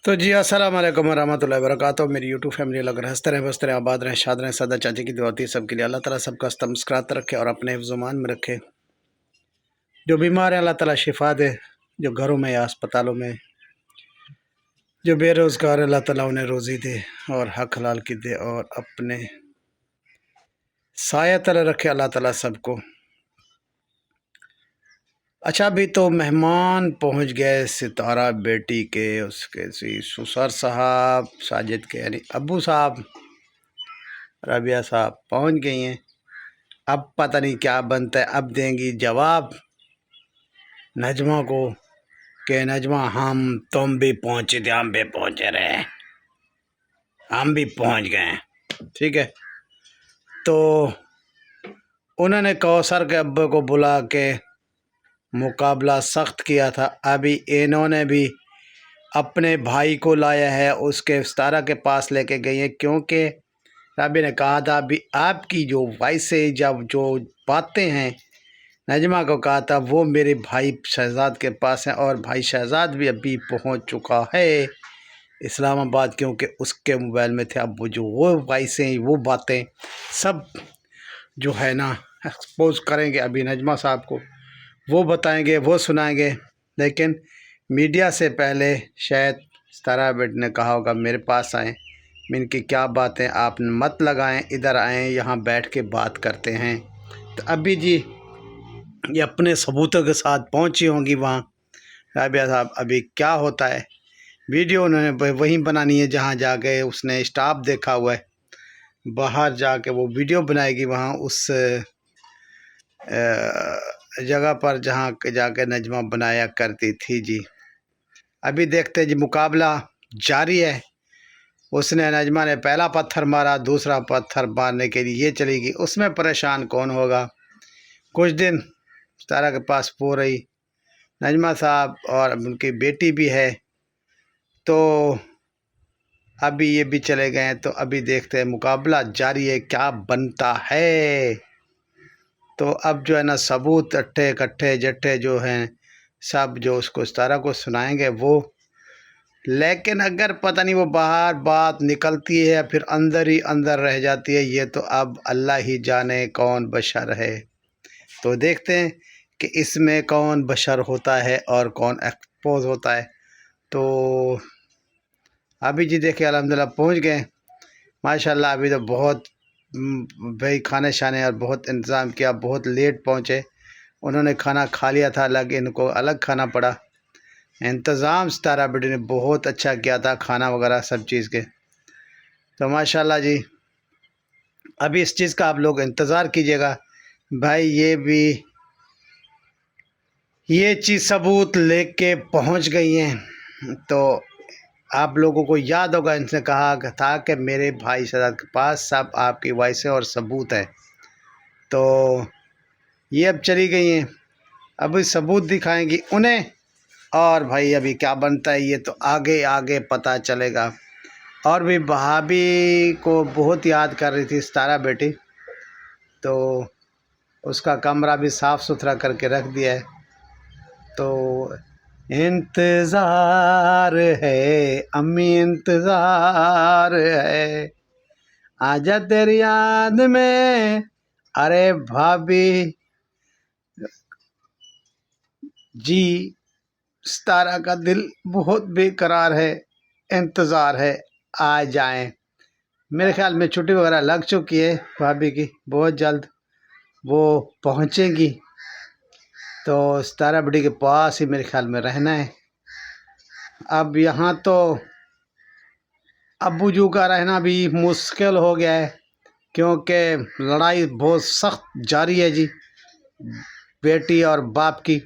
तो जी अस्सलाम वालेकुम रहमतुल्लाहि व बरकातहू। मेरी यूट्यूब फैमिली लग रहे हंसते रहें बसते रहें आबाद रहें शाद रहें। सदा चाची की दुआ होती है सबके लिए। अल्लाह ताला सबका हस्ता मुस्कुराता रखे और अपने हिफ्ज़-ओ-मान में रखे। जो बीमार हैं अल्लाह ताला शिफा दे। जो घरों में या अस्पतालों में जो बेरोज़गार है अल्लाह ताला उन्हें रोज़ी दे और हक हलाल की दे और अपने साया तले रखे अल्लाह ताला सबको। अच्छा, अभी तो मेहमान पहुंच गए सितारा बेटी के, उसके ससुर साहब साजिद के यानी अब्बू साहब रबिया साहब पहुंच गई हैं। अब पता नहीं क्या बनता है। अब देंगी जवाब नजमा को कि नजमा हम तुम भी पहुंचे थे, हम भी पहुंचे रहे, हम भी पहुंच गए। ठीक है, तो उन्होंने कौसर के अब्बे को बुला के मुकाबला सख्त किया था। अभी इन्होंने भी अपने भाई को लाया है, उसके सितारा के पास लेके गई है, क्योंकि राबी ने कहा था अभी आपकी जो वॉइस से जब जो बातें हैं नजमा को कहा था वो मेरे भाई शहजाद के पास है और भाई शहजाद भी अभी पहुंच चुका है इस्लामाबाद, क्योंकि उसके मोबाइल में थे। अब वो वॉइसें वो बातें सब जो है ना एक्सपोज करेंगे अभी नजमा साहब को, वो बताएंगे वो सुनाएंगे। लेकिन मीडिया से पहले शायद सितारा बेट ने कहा होगा मेरे पास आएँ, इनकी क्या बातें आप मत लगाएं, इधर आएँ, यहाँ बैठ के बात करते हैं। तो अभी जी ये अपने सबूतों के साथ पहुंची होंगी वहाँ। राबिया साहब अभी क्या होता है, वीडियो उन्होंने वहीं बनानी है जहाँ जाके उसने स्टाफ देखा हुआ है। बाहर जाके वो वीडियो बनाएगी वहाँ उस जगह पर जहाँ जाके नजमा बनाया करती थी जी। अभी देखते जी मुकाबला जारी है। उसने नजमा ने पहला पत्थर मारा, दूसरा पत्थर मारने के लिए ये चली गई। उसमें परेशान कौन होगा। कुछ दिन सितारा के पास पो रही नजमा साहब और उनकी बेटी भी है, तो अभी ये भी चले गए हैं। तो अभी देखते हैं मुकाबला जारी है क्या बनता है। तो अब जो है ना सबूत अट्ठे कट्ठे जट्ठे जो हैं सब जो उसको सितारा को सुनाएंगे वो। लेकिन अगर पता नहीं वो बाहर बात निकलती है या फिर अंदर ही अंदर रह जाती है, ये तो अब अल्लाह ही जाने कौन बशर है। तो देखते हैं कि इसमें कौन बशर होता है और कौन एक्सपोज होता है। तो अभी जी देखिए अल्हम्दुलिल्लाह पहुंच गए माशाल्लाह। अभी तो बहुत भाई खाने शाने और बहुत इंतज़ाम किया, बहुत लेट पहुंचे। उन्होंने खाना खा लिया था अलग, इनको अलग खाना पड़ा। इंतज़ाम सितारा बेटी ने बहुत अच्छा किया था, खाना वगैरह सब चीज़ के। तो माशाल्लाह जी अभी इस चीज़ का आप लोग इंतज़ार कीजिएगा भाई। ये चीज़ सबूत लेके पहुंच गई हैं। तो आप लोगों को याद होगा इनसे कहा था कि मेरे भाई शहजाद के पास सब आपकी वॉइस और सबूत है। तो ये अब चली गई हैं, अभी सबूत दिखाएंगी उन्हें। और भाई अभी क्या बनता है ये तो आगे आगे पता चलेगा। और भी भाभी को बहुत याद कर रही थी सितारा बेटी, तो उसका कमरा भी साफ़ सुथरा करके रख दिया है। तो इंतज़ार है अम्मी इंतज़ार है, आजा तेरी याद में। अरे भाभी जी सितारा का दिल बहुत बेकरार है, इंतज़ार है आ जाएं। मेरे ख्याल में छुट्टी वगैरह लग चुकी है भाभी की, बहुत जल्द वो पहुंचेंगी। तो सितारा बेटी के पास ही मेरे ख्याल में रहना है। अब यहाँ तो अब्बूजू का रहना भी मुश्किल हो गया है, क्योंकि लड़ाई बहुत सख्त जारी है जी बेटी और बाप की।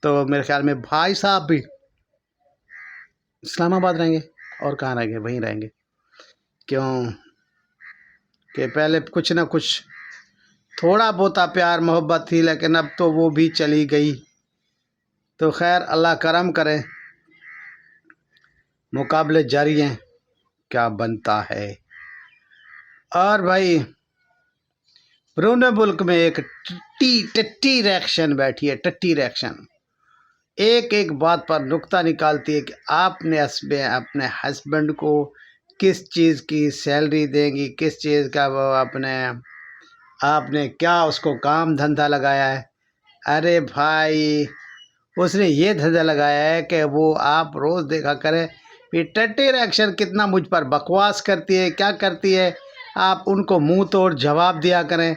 तो मेरे ख्याल में भाई साहब भी इस्लामाबाद रहेंगे और कहाँ रहेंगे, वहीं रहेंगे, क्यों कि पहले कुछ ना कुछ थोड़ा बहुत प्यार मोहब्बत थी, लेकिन अब तो वो भी चली गई। तो खैर अल्लाह करम करे, मुकाबले जारी हैं क्या बनता है। और भाई ब्रूने मुल्क में एक टट्टी रिएक्शन बैठी है, टट्टी रिएक्शन। एक एक बात पर नुक्ता निकालती है कि आपने अपने हस्बैंड को किस चीज़ की सैलरी देंगी, किस चीज़ का वो आपने क्या उसको काम धंधा लगाया है। अरे भाई, उसने ये धंधा लगाया है कि वो आप रोज़ देखा करें कि टट्टी रिएक्शन कितना मुझ पर बकवास करती है, क्या करती है। आप उनको मुंह तोड़ जवाब दिया करें,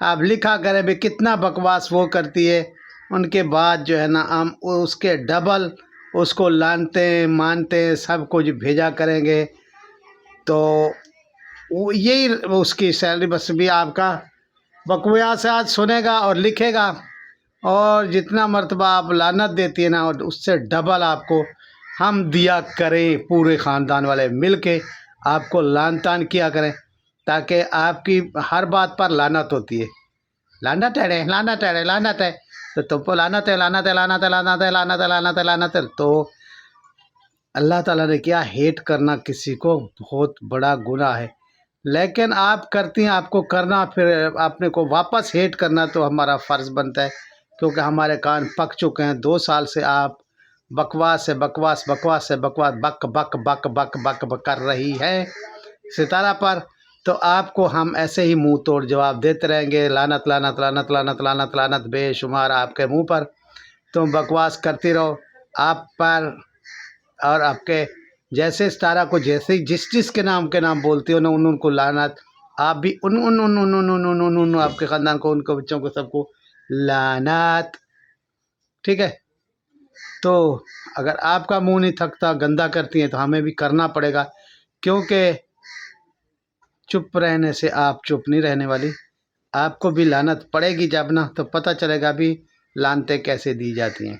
आप लिखा करें भी कितना बकवास वो करती है। उनके बाद जो है ना हम उसके डबल उसको लानते मानते सब कुछ भेजा करेंगे। तो वो यही उसकी सैलरी बस भी आपका बकवास आज सुनेगा और लिखेगा, और जितना मर्तबा आप लानत देती है ना और उससे डबल आपको हम दिया करें, पूरे ख़ानदान वाले मिल के आपको लान तान किया करें, ताकि आपकी हर बात पर लानत होती है। लानत है रे, लानत है रे, लानत है, तो तुमको लानत है, लानत है, लानत है, लानत है, लानत है, लानत है, लानत है। तो अल्लाह ताला ने किया, हेट करना किसी को बहुत बड़ा गुनाह है, लेकिन आप करती हैं, आपको करना, फिर आपने को वापस हेट करना तो हमारा फ़र्ज़ बनता है, क्योंकि हमारे कान पक चुके हैं। 2 साल से आप बकवास से बकवास, बकवास से बकवास, बक बक बक बक बक बक कर रही है सितारा पर। तो आपको हम ऐसे ही मुंह तोड़ जवाब देते रहेंगे। लानत लानत लानत लानत लानत लानत बेशुमार आपके मुंह पर। तुम बकवास करती रहो, आप पर और आपके जैसे सितारा को जैसे जिस जिसके नाम के नाम बोलती हो ना उन उनको लानत। आप भी उन उन उन उन उन उन उन उन उन आपके ख़ानदान को, उनके बच्चों को, सबको लानत। ठीक है, तो अगर आपका मुंह नहीं थकता, गंदा करती हैं, तो हमें भी करना पड़ेगा, क्योंकि चुप रहने से आप चुप नहीं रहने वाली। आपको भी लानत पड़ेगी जब ना, तो पता चलेगा भी लानतें कैसे दी जाती हैं।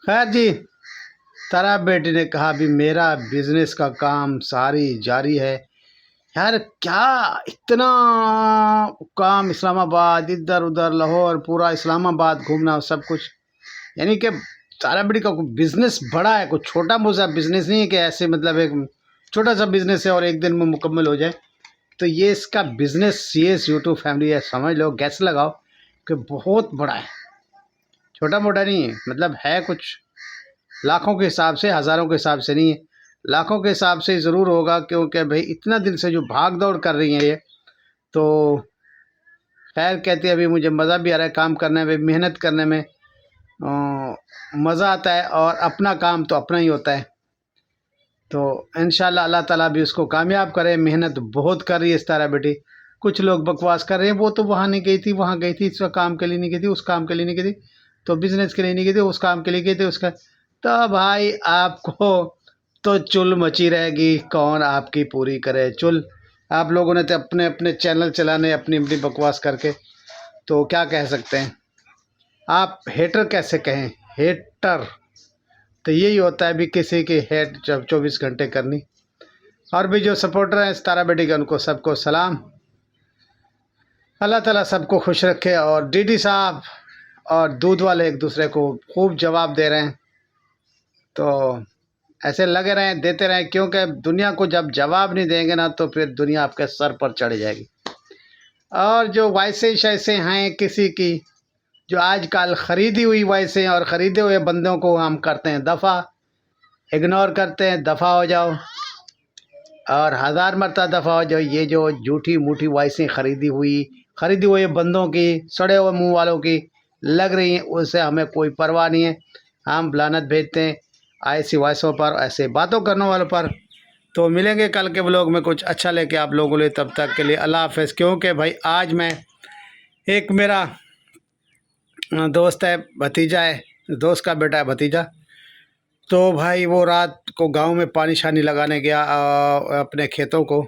खैर जी, तारा बेटी ने कहा भी मेरा बिजनेस का काम सारी जारी है। यार क्या इतना काम, इस्लामाबाद, इधर उधर, लाहौर, पूरा इस्लामाबाद घूमना सब कुछ, यानी कि तारा बेटी का बिजनेस बड़ा है, कुछ छोटा मोटा बिजनेस नहीं है कि ऐसे मतलब एक छोटा सा बिजनेस है और एक दिन में मुकम्मल हो जाए। तो ये इसका बिजनेस CS यूट्यूब फैमिली है, समझ लो, गैस लगाओ कि बहुत बड़ा है, छोटा मोटा नहीं है। मतलब है कुछ लाखों के हिसाब से, हज़ारों के हिसाब से नहीं है, लाखों के हिसाब से ज़रूर होगा, क्योंकि भाई इतना दिन से जो भाग दौड़ कर रही हैं ये। तो खैर कहती है अभी मुझे मज़ा भी आ रहा है काम करने में, मेहनत करने में मज़ा आता है, और अपना काम तो अपना ही होता है। तो इंशाल्लाह अल्लाह ताला भी उसको कामयाब करे। मेहनत बहुत कर रही है इस तारा बेटी। कुछ लोग बकवास कर रहे हैं, वो तो वहाँ नहीं गई थी, वहाँ गई थी, इस काम के लिए नहीं गई थी, उस काम के लिए नहीं गई थी, तो बिज़नेस के लिए नहीं गई थी, उस काम के लिए गई थी, उसका। तो भाई आपको तो चुल मची रहेगी, कौन आपकी पूरी करे चुल। आप लोगों ने तो अपने अपने चैनल चलाने, अपनी अपनी बकवास करके, तो क्या कह सकते हैं। आप हेटर कैसे कहें, हेटर तो यही होता है भी किसी की हेट जब 24 घंटे करनी। और भी जो सपोर्टर हैं तारा बेटी के, उनको सबको सलाम। अल्लाह ताला सबको खुश रखे। और डीडी साहब और दूध वाले एक दूसरे को खूब जवाब दे रहे हैं, तो ऐसे लगे रहें, देते रहें, क्योंकि दुनिया को जब जवाब नहीं देंगे ना तो फिर दुनिया आपके सर पर चढ़ जाएगी। और जो वैसे शैसे हैं किसी की, जो आजकल ख़रीदी हुई वैसे और ख़रीदे हुए बंदों को हम करते हैं दफ़ा, इग्नोर करते हैं, दफ़ा हो जाओ, और हज़ार मरतबा दफ़ा हो जाओ। ये जो झूठी मूठी वॉइसें ख़रीदी हुई बंदों की, सड़े हुए मुंह वालों की लग रही हैं, उससे हमें कोई परवाह नहीं है। हम लानत भेजते हैं ऐसी वॉइसों पर, ऐसे बातों करने वालों पर। तो मिलेंगे कल के व्लॉग में कुछ अच्छा लेके आप लोगों के लिए, तब तक के लिए अल्लाह हाफ़िज़। क्योंकि भाई आज मैं, एक मेरा दोस्त है, भतीजा है, दोस्त का बेटा है भतीजा, तो भाई वो रात को गांव में पानी शानी लगाने गया, अपने खेतों को,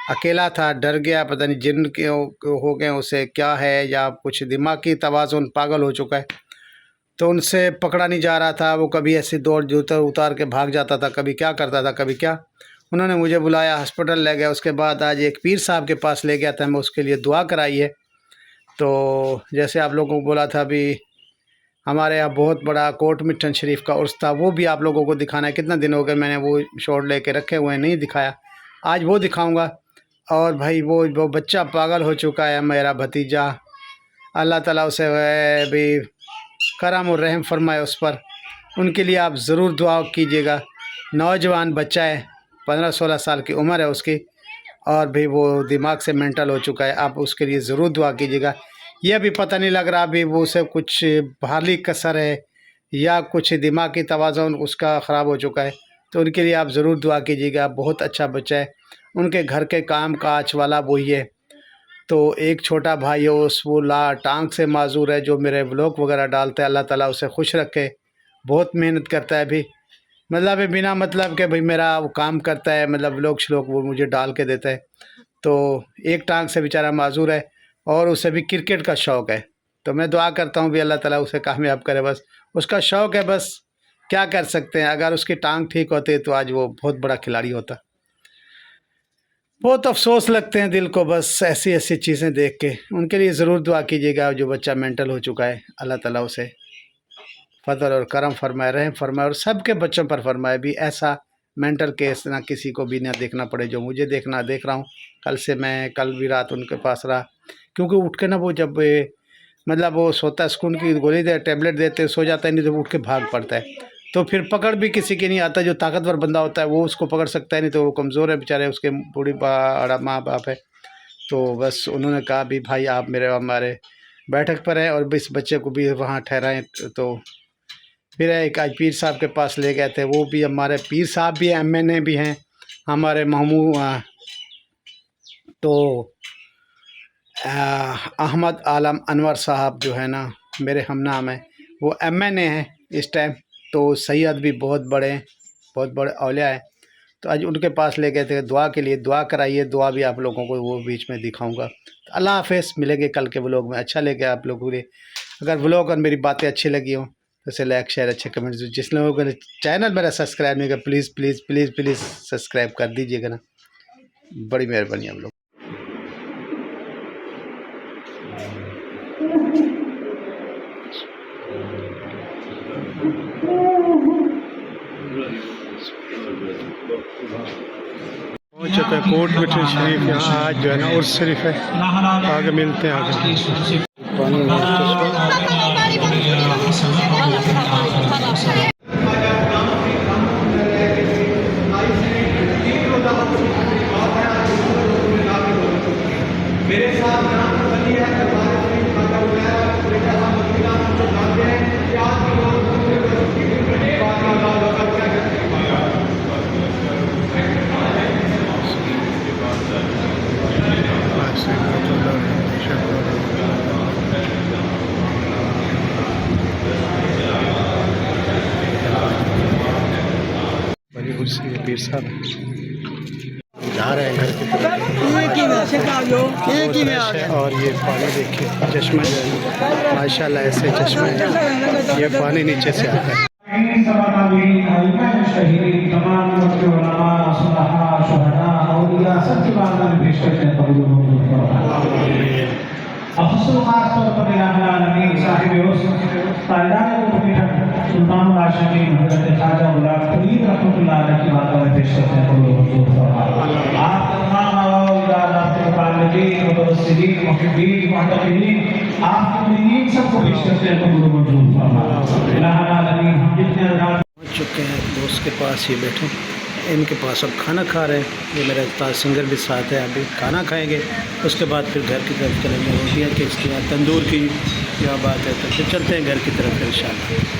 अकेला था, डर गया, पता नहीं जिन के हो गए उसे, क्या है, या कुछ दिमागी तवाज़ुन पागल हो चुका है। तो उनसे पकड़ा नहीं जा रहा था, वो कभी ऐसे दौड़ जूतर उतार के भाग जाता था, कभी क्या करता था, कभी क्या। उन्होंने मुझे बुलाया, हॉस्पिटल ले गया, उसके बाद आज एक पीर साहब के पास ले गया था, मैं उसके लिए दुआ कराई है। तो जैसे आप लोगों को बोला था भी, हमारे यहाँ बहुत बड़ा कोट मिठन शरीफ का उर्स था, वो भी आप लोगों को दिखाना है। कितना दिन हो गए मैंने वो शॉट लेके रखे हुए हैं, नहीं दिखाया, आज वो दिखाऊंगा। और भाई वो बच्चा पागल हो चुका है, मेरा भतीजा, अल्लाह ताला उसे भी करम और रहम फरमाए उस पर। उनके लिए आप ज़रूर दुआ कीजिएगा। नौजवान बच्चा है, 15-16 साल की उम्र है उसकी, और भी वो दिमाग से मेंटल हो चुका है। आप उसके लिए ज़रूर दुआ कीजिएगा। यह भी पता नहीं लग रहा अभी वो उसे कुछ बाहरी कसर है या कुछ दिमागी तवाज़ुन उसका ख़राब हो चुका है, तो उनके लिए आप ज़रूर दुआ कीजिएगा। बहुत अच्छा बच्चा है, उनके घर के काम काज वाला वही है। तो एक छोटा भाई है उस वो टांग से माजूर है, जो मेरे व्लॉग वगैरह डालता है। अल्लाह ताला उसे खुश रखे। बहुत मेहनत करता है अभी, मतलब बिना मतलब के भाई मेरा वो काम करता है, मतलब व्लॉग श्लॉग वो मुझे डाल के देता है। तो एक टांग से बेचारा माजूर है और उसे भी क्रिकेट का शौक़ है। तो मैं दुआ करता हूँ भी अल्लाह ताला उसे कामयाब करे। बस उसका शौक़ है, बस क्या कर सकते हैं। अगर उसकी टांग ठीक होती तो आज वो बहुत बड़ा खिलाड़ी होता। बहुत अफसोस लगते हैं दिल को बस ऐसी ऐसी चीज़ें देख के। उनके लिए ज़रूर दुआ कीजिएगा। जो बच्चा मेंटल हो चुका है, अल्लाह ताला उसे फजल और करम फरमाए, रहम फरमाए, और सबके बच्चों पर फरमाए भी ऐसा मेंटल केस ना किसी को भी ना देखना पड़े जो मुझे देख रहा हूँ। कल भी रात उनके पास रहा, क्योंकि उठ के ना वो जब मतलब वो सोता है, स्कूल की गोली दे टैबलेट देते सो जाता है, नहीं तो उठ के भाग पड़ता है। तो फिर पकड़ भी किसी की नहीं आता। जो ताकतवर बंदा होता है वो उसको पकड़ सकता है, नहीं तो वो कमज़ोर है बेचारे, उसके बूढ़ी बड़ा माँ बाप है। तो बस उन्होंने कहा भी भाई आप हमारे बैठक पर हैं और इस बच्चे को भी वहाँ ठहराएँ। तो फिर एक आज पीर साहब के पास ले गए थे। वो भी हमारे पीर साहब भी हैं, MNA भी हैं हमारे मामू। तो अहमद आलम अनवर साहब जो है ना मेरे हमनाम है, वो MNA हैं इस टाइम। तो सैयद भी बहुत बड़े औलिया है। तो आज उनके पास ले गए थे दुआ के लिए। दुआ कराइए, दुआ भी आप लोगों को वो बीच में दिखाऊंगा। तो अल्लाह हाफ़िज़, मिलेंगे कल के व्लॉग में। अच्छा लगे आप लोगों के, अगर व्लॉग और मेरी बातें अच्छी लगी हों तो इसे लाइक शेयर अच्छे कमेंट्स। जिस लोगों ने चैनल मेरा सब्सक्राइब नहीं किया please please please please subscribe कर दीजिएगा ना, बड़ी मेहरबानी आप लोग। पहुँच चुका है कोट मिठन शरीफ। यहाँ आज जो है ना उर्स शरीफ है। आगे मिलते हैं आगे। पीर साहब जा रहे हैं घर की तरफ। और ये पानी देखिए, चश्मा जो है माशाल्लाह ऐसे चश्मे, ये पानी नीचे से आता है। चुके हैं दोस्त के पास, ये बैठे इनके पास अब खाना खा रहे हैं। ये मेरा उस्ताद सिंगर भी साथ है। अभी खाना खाएंगे, उसके बाद फिर घर की तरफ चलेंगे। रोटियाँ किसकी तंदूर की क्या बात है, तो फिर चलते हैं घर की तरफ इंशाल्लाह।